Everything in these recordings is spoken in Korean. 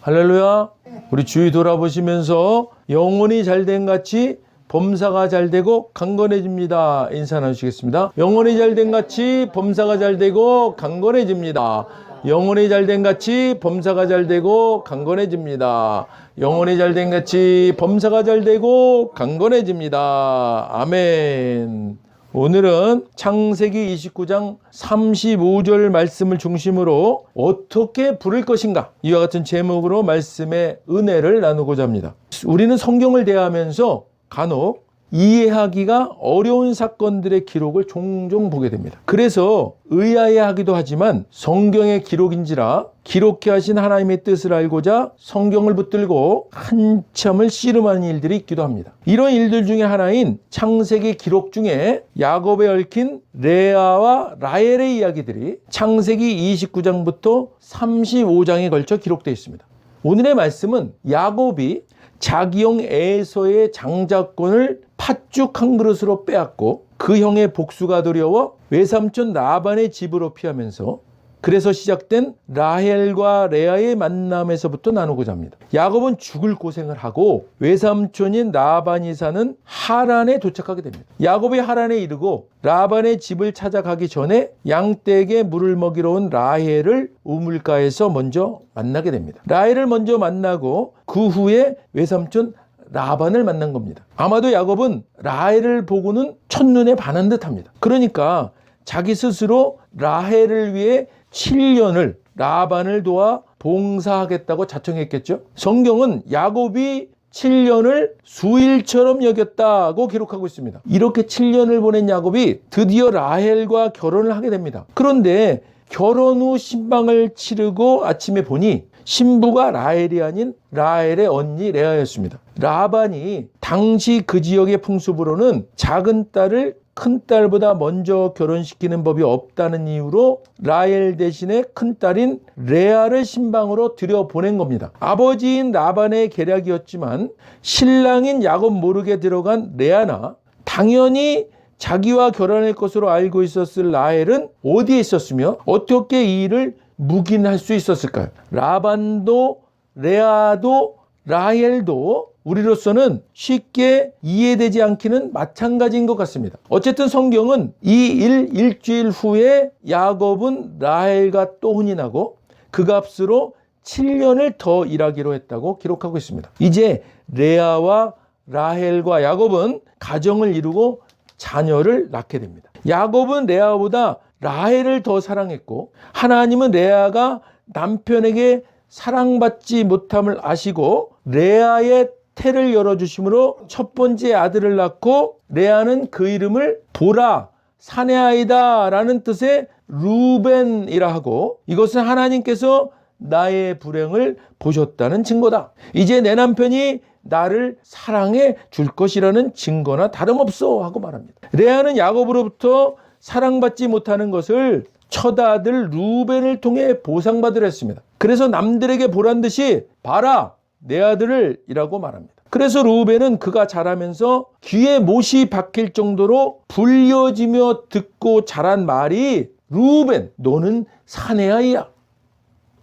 할렐루야. 우리 주위 돌아보시면서 영혼이 잘된 같이 범사가 잘되고 강건해집니다. 인사 나누시겠습니다. 영혼이 잘된 같이 범사가 잘되고 강건해집니다. 영혼이 잘된 같이 범사가 잘되고 강건해집니다. 영혼이 잘된 같이 범사가 잘되고 강건해집니다. 아멘. 오늘은 창세기 29장 35절 말씀을 중심으로 어떻게 부를 것인가, 이와 같은 제목으로 말씀의 은혜를 나누고자 합니다. 우리는 성경을 대하면서 간혹 이해하기가 어려운 사건들의 기록을 종종 보게 됩니다. 그래서 의아해하기도 하지만 성경의 기록인지라 기록해 하신 하나님의 뜻을 알고자 성경을 붙들고 한참을 씨름하는 일들이 있기도 합니다. 이런 일들 중에 하나인 창세기 기록 중에 야곱에 얽힌 레아와 라헬의 이야기들이 창세기 29장부터 35장에 걸쳐 기록되어 있습니다. 오늘의 말씀은 야곱이 자기 형 에서의 장자권을 팥죽 한 그릇으로 빼앗고 그 형의 복수가 두려워 외삼촌 라반의 집으로 피하면서 그래서 시작된 라헬과 레아의 만남에서부터 나누고자 합니다. 야곱은 죽을 고생을 하고 외삼촌인 라반이 사는 하란에 도착하게 됩니다. 야곱이 하란에 이르고 라반의 집을 찾아가기 전에 양떼에게 물을 먹이러 온 라헬을 우물가에서 먼저 만나게 됩니다. 라헬을 먼저 만나고 그 후에 외삼촌 라반을 만난 겁니다. 아마도 야곱은 라헬을 보고는 첫눈에 반한 듯합니다. 그러니까 자기 스스로 라헬을 위해 7년을 라반을 도와 봉사하겠다고 자청했겠죠. 성경은 야곱이 7년을 수일처럼 여겼다고 기록하고 있습니다. 이렇게 7년을 보낸 야곱이 드디어 라헬과 결혼을 하게 됩니다. 그런데 결혼 후 신방을 치르고 아침에 보니 신부가 라헬이 아닌 라헬의 언니 레아였습니다. 라반이 당시 그 지역의 풍습으로는 작은 딸을 큰 딸보다 먼저 결혼시키는 법이 없다는 이유로 라헬 대신에 큰 딸인 레아를 신방으로 들여보낸 겁니다. 아버지인 라반의 계략이었지만 신랑인 야곱 모르게 들어간 레아나 당연히 자기와 결혼할 것으로 알고 있었을 라헬은 어디에 있었으며 어떻게 이 일을 묵인할 수 있었을까요? 라반도 레아도 라헬도 우리로서는 쉽게 이해되지 않기는 마찬가지인 것 같습니다. 어쨌든 성경은 이 일주일 후에 야곱은 라헬과 또 혼인하고 그 값으로 7년을 더 일하기로 했다고 기록하고 있습니다. 이제 레아와 라헬과 야곱은 가정을 이루고 자녀를 낳게 됩니다. 야곱은 레아보다 라헬을 더 사랑했고 하나님은 레아가 남편에게 사랑받지 못함을 아시고 레아의 태를 열어주심으로 첫 번째 아들을 낳고 레아는 그 이름을 보라 사내아이다 라는 뜻의 루벤이라 하고 이것은 하나님께서 나의 불행을 보셨다는 증거다. 이제 내 남편이 나를 사랑해 줄 것이라는 증거나 다름없어 하고 말합니다. 레아는 야곱으로부터 사랑받지 못하는 것을 첫 아들 루벤을 통해 보상받으려 했습니다. 그래서 남들에게 보란 듯이 봐라 내 아들을 이라고 말합니다. 그래서 루벤은 그가 자라면서 귀에 못이 박힐 정도로 불려지며 듣고 자란 말이 루벤 너는 사내아이야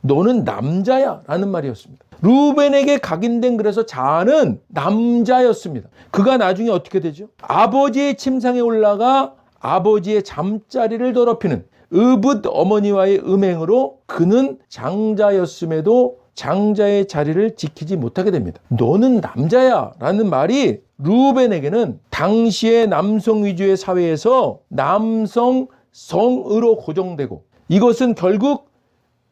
너는 남자야 라는 말이었습니다. 루벤에게 각인된 그래서 자아는 남자였습니다. 그가 나중에 어떻게 되죠? 아버지의 침상에 올라가 아버지의 잠자리를 더럽히는 으붓 어머니와의 음행으로 그는 장자였음에도 장자의 자리를 지키지 못하게 됩니다. 너는 남자야 라는 말이 루벤에게는 당시의 남성 위주의 사회에서 남성 성으로 고정되고 이것은 결국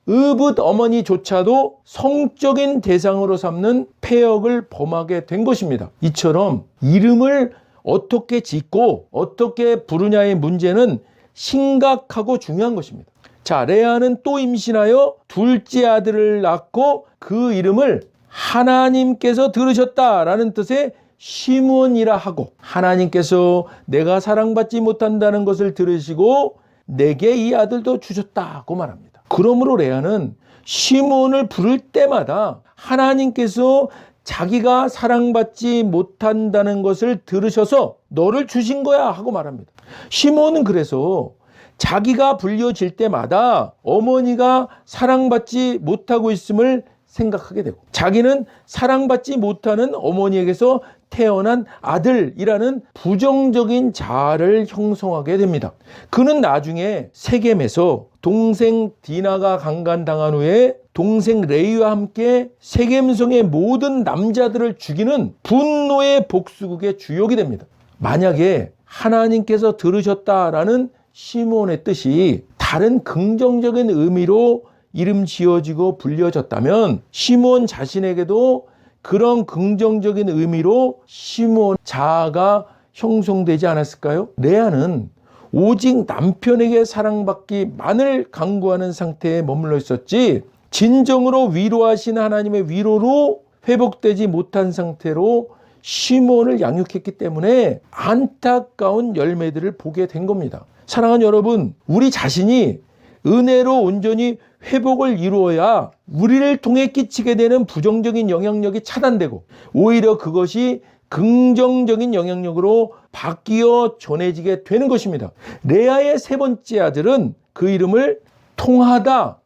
으붓 어머니조차도 성적인 대상으로 삼는 폐역을 범하게 된 것입니다. 이처럼 이름을 어떻게 짓고 어떻게 부르냐의 문제는 심각하고 중요한 것입니다. 자, 레아는 또 임신하여 둘째 아들을 낳고 그 이름을 하나님께서 들으셨다라는 뜻의 시므온이라 하고 하나님께서 내가 사랑받지 못한다는 것을 들으시고 내게 이 아들도 주셨다고 말합니다. 그러므로 레아는 시므온을 부를 때마다 하나님께서 자기가 사랑받지 못한다는 것을 들으셔서 너를 주신 거야 하고 말합니다. 시므온은 그래서 자기가 불려질 때마다 어머니가 사랑받지 못하고 있음을 생각하게 되고, 자기는 사랑받지 못하는 어머니에게서 태어난 아들이라는 부정적인 자아를 형성하게 됩니다. 그는 나중에 세겜에서 동생 디나가 강간당한 후에 동생 레이와 함께 세겜성의 모든 남자들을 죽이는 분노의 복수극의 주역이 됩니다. 만약에 하나님께서 들으셨다라는 시므온의 뜻이 다른 긍정적인 의미로 이름 지어지고 불려졌다면 시므온 자신에게도 그런 긍정적인 의미로 시므온 자아가 형성되지 않았을까요? 레아는 오직 남편에게 사랑받기만을 강구하는 상태에 머물러 있었지, 진정으로 위로하신 하나님의 위로로 회복되지 못한 상태로 시므온을 양육했기 때문에 안타까운 열매들을 보게 된 겁니다. 사랑하는 여러분, 우리 자신이 은혜로 온전히 회복을 이루어야 우리를 통해 끼치게 되는 부정적인 영향력이 차단되고 오히려 그것이 긍정적인 영향력으로 바뀌어 전해지게 되는 것입니다. 레아의 세 번째 아들은 그 이름을 통하다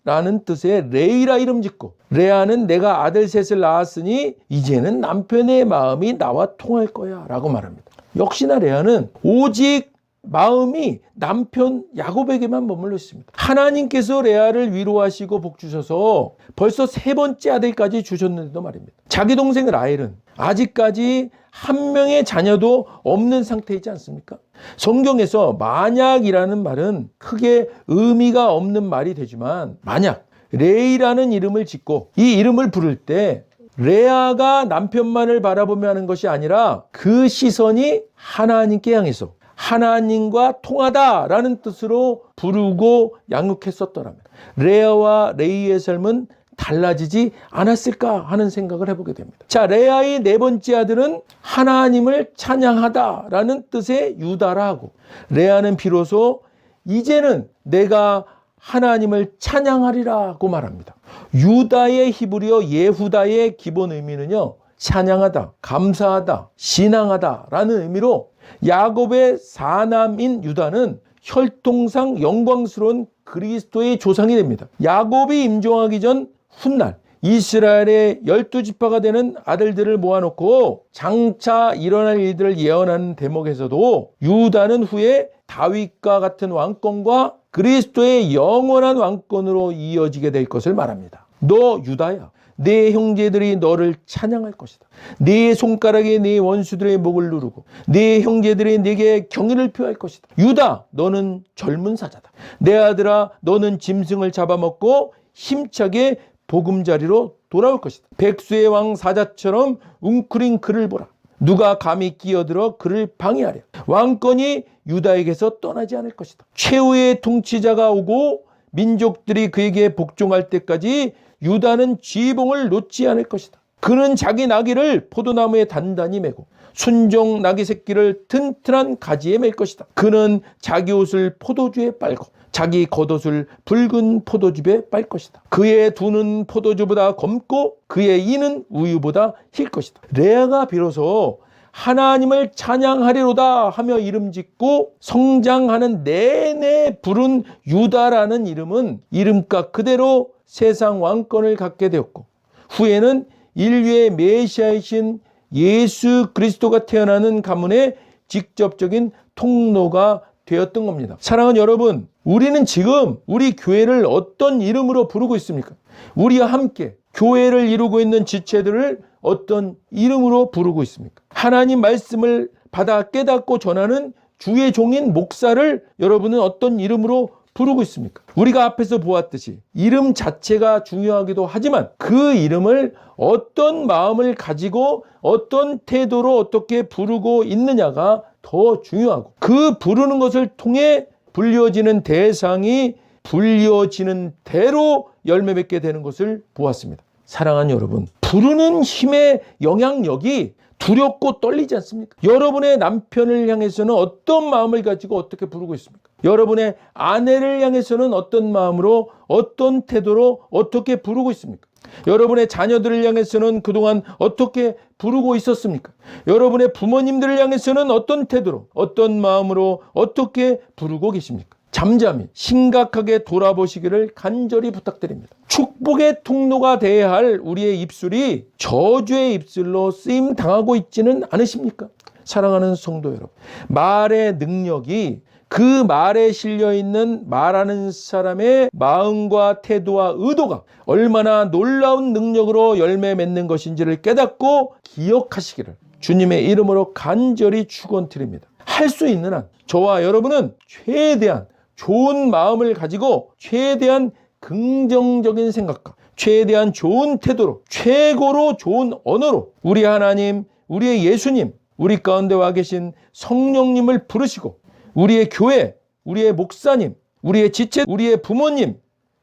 라는 뜻의 레이라 이름 짓고, 레아는 내가 아들 셋을 낳았으니 이제는 남편의 마음이 나와 통할 거야 라고 말합니다. 역시나 레아는 오직 마음이 남편 야곱에게만 머물러 있습니다. 하나님께서 레아를 위로하시고 복 주셔서 벌써 세 번째 아들까지 주셨는데도 말입니다. 자기 동생 라헬은 아직까지 한 명의 자녀도 없는 상태이지 않습니까? 성경에서 만약이라는 말은 크게 의미가 없는 말이 되지만, 만약 레이라는 이름을 짓고 이 이름을 부를 때 레아가 남편만을 바라보며 하는 것이 아니라 그 시선이 하나님께 향해서 하나님과 통하다라는 뜻으로 부르고 양육했었더라면 레아와 레이의 삶은 달라지지 않았을까 하는 생각을 해보게 됩니다. 자, 레아의 네 번째 아들은 하나님을 찬양하다라는 뜻의 유다라 하고, 레아는 비로소 이제는 내가 하나님을 찬양하리라고 말합니다. 유다의 히브리어 예후다의 기본 의미는요, 찬양하다, 감사하다, 신앙하다라는 의미로 야곱의 사남인 유다는 혈통상 영광스러운 그리스도의 조상이 됩니다. 야곱이 임종하기 전 훗날 이스라엘의 12지파가 되는 아들들을 모아놓고 장차 일어날 일들을 예언하는 대목에서도 유다는 후에 다윗과 같은 왕권과 그리스도의 영원한 왕권으로 이어지게 될 것을 말합니다. 너 유다야, 내 형제들이 너를 찬양할 것이다. 네 손가락에 네 원수들의 목을 누르고 네 형제들이 네게 경의를 표할 것이다. 유다, 너는 젊은 사자다. 내 아들아, 너는 짐승을 잡아먹고 힘차게 보금자리로 돌아올 것이다. 백수의 왕 사자처럼 웅크린 그를 보라. 누가 감히 끼어들어 그를 방해하랴. 왕권이 유다에게서 떠나지 않을 것이다. 최후의 통치자가 오고 민족들이 그에게 복종할 때까지 유다는 지붕을 놓지 않을 것이다. 그는 자기 나귀를 포도나무에 단단히 메고 순종 나귀 새끼를 튼튼한 가지에 맬 것이다. 그는 자기 옷을 포도주에 빨고 자기 겉옷을 붉은 포도즙에 빨 것이다. 그의 두는 포도주보다 검고 그의 이는 우유보다 힐 것이다. 레아가 비로소 하나님을 찬양하리로다 하며 이름 짓고 성장하는 내내 부른 유다라는 이름은 이름값 그대로 세상 왕권을 갖게 되었고, 후에는 인류의 메시아이신 예수 그리스도가 태어나는 가문의 직접적인 통로가 되었던 겁니다. 사랑하는 여러분, 우리는 지금 우리 교회를 어떤 이름으로 부르고 있습니까? 우리와 함께 교회를 이루고 있는 지체들을 어떤 이름으로 부르고 있습니까? 하나님 말씀을 받아 깨닫고 전하는 주의 종인 목사를 여러분은 어떤 이름으로 부르고 있습니까? 우리가 앞에서 보았듯이 이름 자체가 중요하기도 하지만 그 이름을 어떤 마음을 가지고 어떤 태도로 어떻게 부르고 있느냐가 더 중요하고, 그 부르는 것을 통해 불려지는 대상이 불려지는 대로 열매 맺게 되는 것을 보았습니다. 사랑하는 여러분, 부르는 힘의 영향력이 두렵고 떨리지 않습니까? 여러분의 남편을 향해서는 어떤 마음을 가지고 어떻게 부르고 있습니까? 여러분의 아내를 향해서는 어떤 마음으로 어떤 태도로 어떻게 부르고 있습니까? 여러분의 자녀들을 향해서는 그동안 어떻게 부르고 있었습니까? 여러분의 부모님들을 향해서는 어떤 태도로 어떤 마음으로 어떻게 부르고 계십니까? 잠잠히 심각하게 돌아보시기를 간절히 부탁드립니다. 축복의 통로가 되어야 할 우리의 입술이 저주의 입술로 쓰임 당하고 있지는 않으십니까? 사랑하는 성도 여러분, 말의 능력이 그 말에 실려있는 말하는 사람의 마음과 태도와 의도가 얼마나 놀라운 능력으로 열매 맺는 것인지를 깨닫고 기억하시기를 주님의 이름으로 간절히 축원드립니다. 할 수 있는 한 저와 여러분은 최대한 좋은 마음을 가지고 최대한 긍정적인 생각과 최대한 좋은 태도로 최고로 좋은 언어로 우리 하나님, 우리의 예수님, 우리 가운데 와 계신 성령님을 부르시고 우리의 교회, 우리의 목사님, 우리의 지체, 우리의 부모님,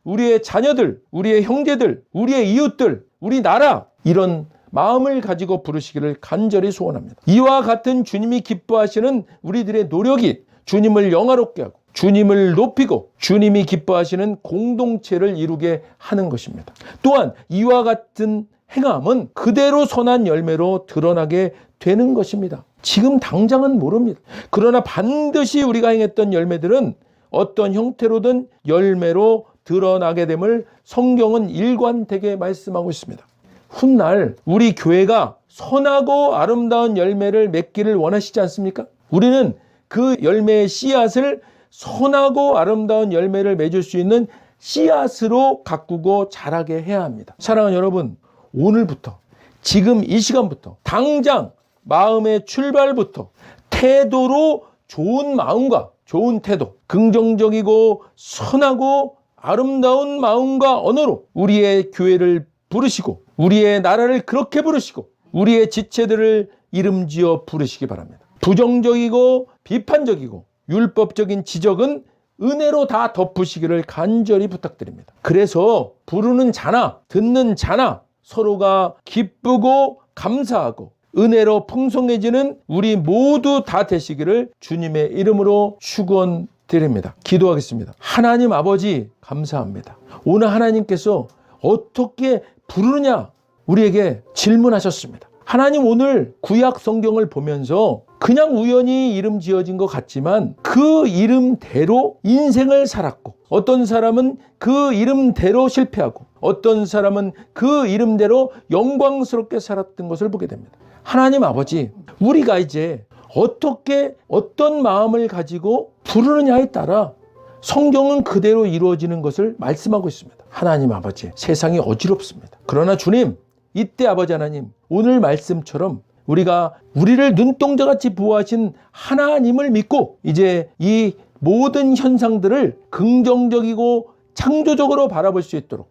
우리의 자녀들, 우리의 형제들, 우리의 이웃들, 우리 나라 이런 마음을 가지고 부르시기를 간절히 소원합니다. 이와 같은 주님이 기뻐하시는 우리들의 노력이 주님을 영화롭게 하고 주님을 높이고 주님이 기뻐하시는 공동체를 이루게 하는 것입니다. 또한 이와 같은 행함은 그대로 선한 열매로 드러나게 되는 것입니다. 지금 당장은 모릅니다. 그러나 반드시 우리가 행했던 열매들은 어떤 형태로든 열매로 드러나게 됨을 성경은 일관되게 말씀하고 있습니다. 훗날 우리 교회가 선하고 아름다운 열매를 맺기를 원하시지 않습니까? 우리는 그 열매의 씨앗을 선하고 아름다운 열매를 맺을 수 있는 씨앗으로 가꾸고 자라게 해야 합니다. 사랑하는 여러분, 오늘부터 지금 이 시간부터 당장 마음의 출발부터 태도로 좋은 마음과 좋은 태도, 긍정적이고 선하고 아름다운 마음과 언어로 우리의 교회를 부르시고 우리의 나라를 그렇게 부르시고 우리의 지체들을 이름지어 부르시기 바랍니다. 부정적이고 비판적이고 율법적인 지적은 은혜로 다 덮으시기를 간절히 부탁드립니다. 그래서 부르는 자나 듣는 자나 서로가 기쁘고 감사하고 은혜로 풍성해지는 우리 모두 다 되시기를 주님의 이름으로 축원드립니다. 기도하겠습니다. 하나님 아버지 감사합니다. 오늘 하나님께서 어떻게 부르느냐 우리에게 질문하셨습니다. 하나님 오늘 구약 성경을 보면서 그냥 우연히 이름 지어진 것 같지만 그 이름대로 인생을 살았고 어떤 사람은 그 이름대로 실패하고 어떤 사람은 그 이름대로 영광스럽게 살았던 것을 보게 됩니다. 하나님 아버지, 우리가 이제 어떻게 어떤 마음을 가지고 부르느냐에 따라 성경은 그대로 이루어지는 것을 말씀하고 있습니다. 하나님 아버지, 세상이 어지럽습니다. 그러나 주님, 이때 아버지 하나님, 오늘 말씀처럼 우리가 우리를 눈동자같이 보호하신 하나님을 믿고 이제 이 모든 현상들을 긍정적이고 창조적으로 바라볼 수 있도록,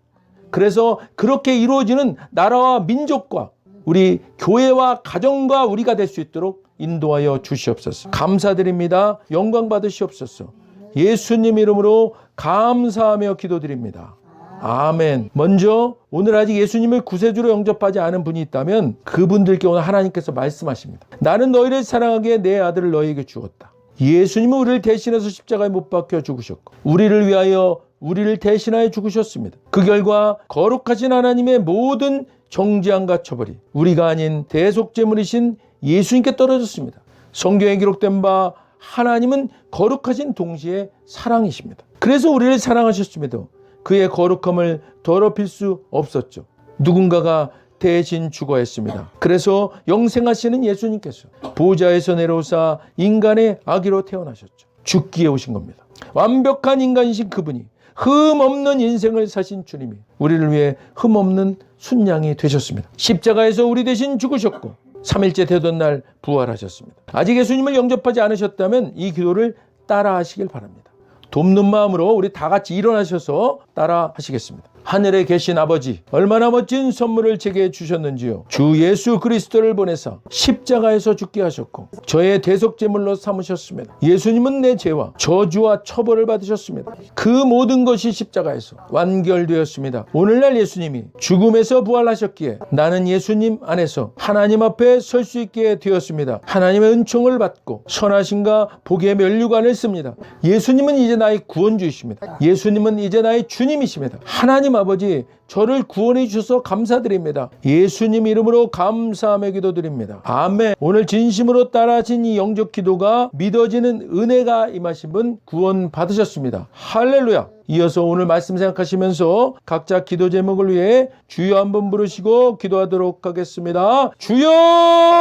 그래서 그렇게 이루어지는 나라와 민족과 우리 교회와 가정과 우리가 될 수 있도록 인도하여 주시옵소서. 감사드립니다. 영광 받으시옵소서. 예수님 이름으로 감사하며 기도드립니다. 아멘. 먼저 오늘 아직 예수님을 구세주로 영접하지 않은 분이 있다면 그분들께 오늘 하나님께서 말씀하십니다. 나는 너희를 사랑하기에 내 아들을 너희에게 주었다. 예수님은 우리를 대신해서 십자가에 못 박혀 죽으셨고 우리를 위하여 우리를 대신하여 죽으셨습니다. 그 결과 거룩하신 하나님의 모든 정죄함과 처벌이 우리가 아닌 대속제물이신 예수님께 떨어졌습니다. 성경에 기록된 바 하나님은 거룩하신 동시에 사랑이십니다. 그래서 우리를 사랑하셨음에도 그의 거룩함을 더럽힐 수 없었죠. 누군가가 대신 죽어야 했습니다. 그래서 영생하시는 예수님께서 보좌에서 내려오사 인간의 아기로 태어나셨죠. 죽기에 오신 겁니다. 완벽한 인간이신 그분이 흠없는 인생을 사신 주님이 우리를 위해 흠없는 순양이 되셨습니다. 십자가에서 우리 대신 죽으셨고 3일째 되던 날 부활하셨습니다. 아직 예수님을 영접하지 않으셨다면 이 기도를 따라 하시길 바랍니다. 돕는 마음으로 우리 다 같이 일어나셔서 따라 하시겠습니다. 하늘에 계신 아버지, 얼마나 멋진 선물을 제게 주셨는지요. 주 예수 그리스도를 보내사 십자가에서 죽게 하셨고 저의 대속제물로 삼으셨습니다. 예수님은 내 죄와 저주와 처벌을 받으셨습니다. 그 모든 것이 십자가에서 완결되었습니다. 오늘날 예수님이 죽음에서 부활하셨기에 나는 예수님 안에서 하나님 앞에 설 수 있게 되었습니다. 하나님의 은총을 받고 선하심과 복의 면류관을 씁니다. 예수님은 이제 나의 구원주이십니다. 예수님은 이제 나의 주님이십니다. 하나님 아버지, 저를 구원해 주셔서 감사드립니다. 예수님 이름으로 감사함의 기도드립니다. 아멘. 오늘 진심으로 따라하신 이 영적 기도가 믿어지는 은혜가 임하신 분 구원 받으셨습니다. 할렐루야. 이어서 오늘 말씀 생각하시면서 각자 기도 제목을 위해 주여 한번 부르시고 기도하도록 하겠습니다. 주여!